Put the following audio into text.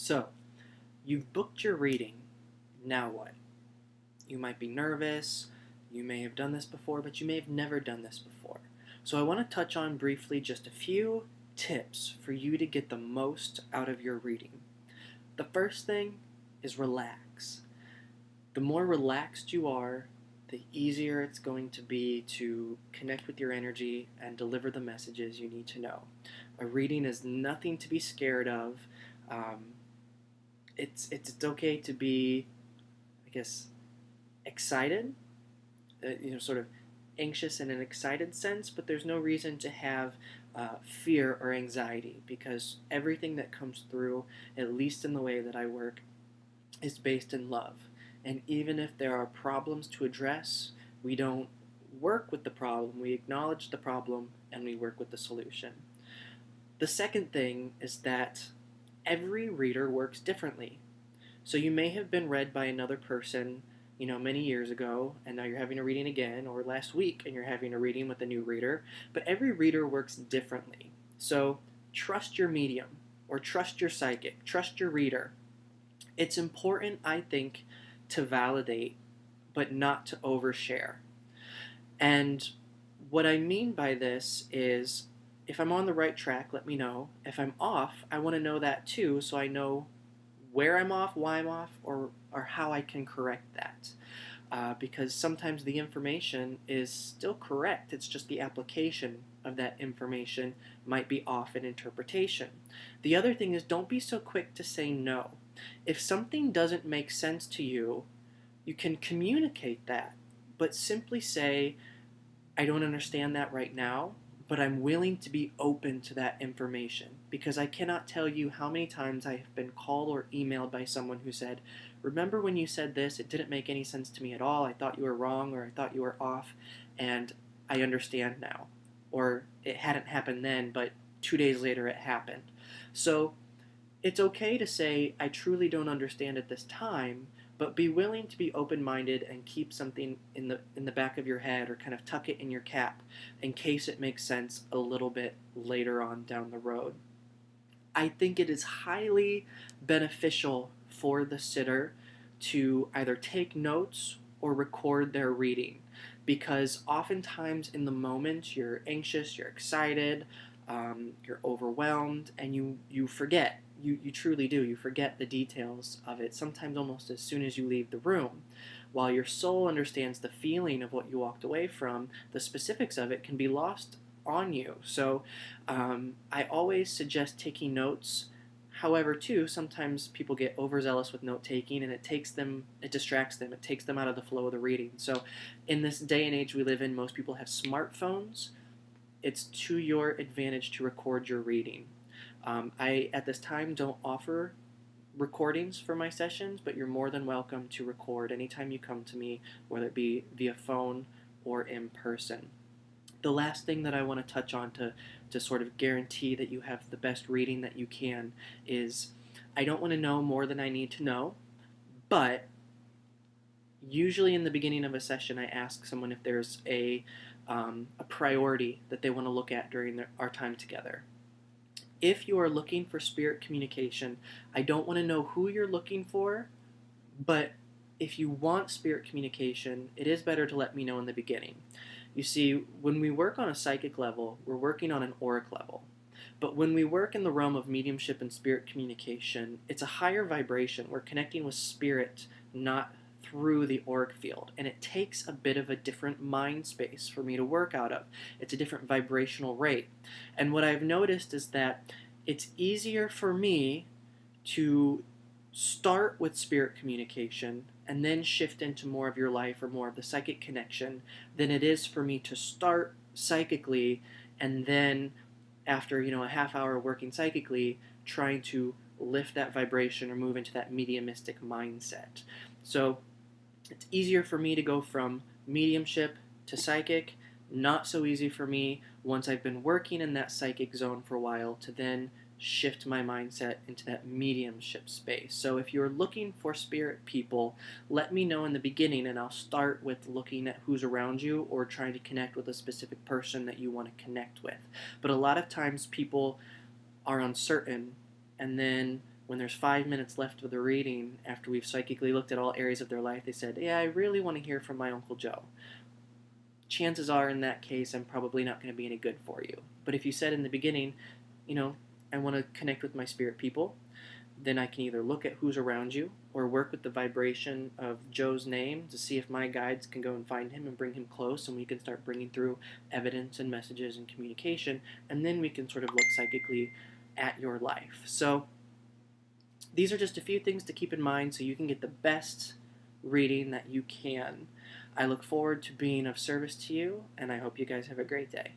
So, you've booked your reading. Now what? You might be nervous. You may have done this before, but you may have never done this before. So, I want to touch on briefly just a few tips for you to get the most out of your reading. The first thing is relax. The more relaxed you are, the easier it's going to be to connect with your energy and deliver the messages you need to know. A reading is nothing to be scared of. Um, it's okay to be, I guess, excited, sort of anxious in an excited sense, but there's no reason to have fear or anxiety because everything that comes through, at least in the way that I work, is based in love. And even if there are problems to address, we don't work with the problem, we acknowledge the problem and we work with the solution. The second thing is that every reader works differently. So you may have been read by another person, many years ago, and now you're having a reading again, or last week and you're having a reading with a new reader, but every reader works differently. So trust your medium, or trust your psychic, trust your reader. It's important, I think, to validate, but not to overshare. And what I mean by this is if I'm on the right track, let me know. If I'm off, I want to know that too, so I know where I'm off, why I'm off, or how I can correct that. Because sometimes the information is still correct, it's just the application of that information might be off in interpretation. The other thing is don't be so quick to say no. If something doesn't make sense to you, you can communicate that, but simply say, I don't understand that right now, but I'm willing to be open to that information because I cannot tell you how many times I have been called or emailed by someone who said, remember when you said this, it didn't make any sense to me at all, I thought you were wrong or I thought you were off, and I understand now. Or it hadn't happened then, but 2 days later it happened. So it's okay to say, I truly don't understand at this time, but be willing to be open-minded and keep something in the back of your head or kind of tuck it in your cap in case it makes sense a little bit later on down the road. I think it is highly beneficial for the sitter to either take notes or record their reading because oftentimes in the moment you're anxious, you're excited, you're overwhelmed, and you forget. You truly do. You forget the details of it, sometimes almost as soon as you leave the room. While your soul understands the feeling of what you walked away from, the specifics of it can be lost on you. So I always suggest taking notes. However, too, sometimes people get overzealous with note taking and it distracts them, it takes them out of the flow of the reading. So in this day and age we live in, most people have smartphones. It's to your advantage to record your reading. I, at this time, don't offer recordings for my sessions, but you're more than welcome to record anytime you come to me, whether it be via phone or in person. The last thing that I want to touch on to sort of guarantee that you have the best reading that you can is I don't want to know more than I need to know, but usually in the beginning of a session I ask someone if there's a priority that they want to look at during our time together. If you are looking for spirit communication, I don't want to know who you're looking for, but if you want spirit communication, it is better to let me know in the beginning. You see, when we work on a psychic level, we're working on an auric level. But when we work in the realm of mediumship and spirit communication, it's a higher vibration. We're connecting with spirit, not through the auric field, and it takes a bit of a different mind space for me to work out of. It's a different vibrational rate. And what I've noticed is that it's easier for me to start with spirit communication and then shift into more of your life or more of the psychic connection than it is for me to start psychically and then after a half hour working psychically trying to lift that vibration or move into that mediumistic mindset. So it's easier for me to go from mediumship to psychic, not so easy for me once I've been working in that psychic zone for a while to then shift my mindset into that mediumship space. So if you're looking for spirit people, let me know in the beginning and I'll start with looking at who's around you or trying to connect with a specific person that you want to connect with. But a lot of times people are uncertain and then when there's 5 minutes left of the reading, after we've psychically looked at all areas of their life, they said, yeah, I really want to hear from my Uncle Joe. Chances are in that case, I'm probably not going to be any good for you. But if you said in the beginning, I want to connect with my spirit people, then I can either look at who's around you or work with the vibration of Joe's name to see if my guides can go and find him and bring him close, and we can start bringing through evidence and messages and communication, and then we can sort of look psychically at your life. So these are just a few things to keep in mind so you can get the best reading that you can. I look forward to being of service to you, and I hope you guys have a great day.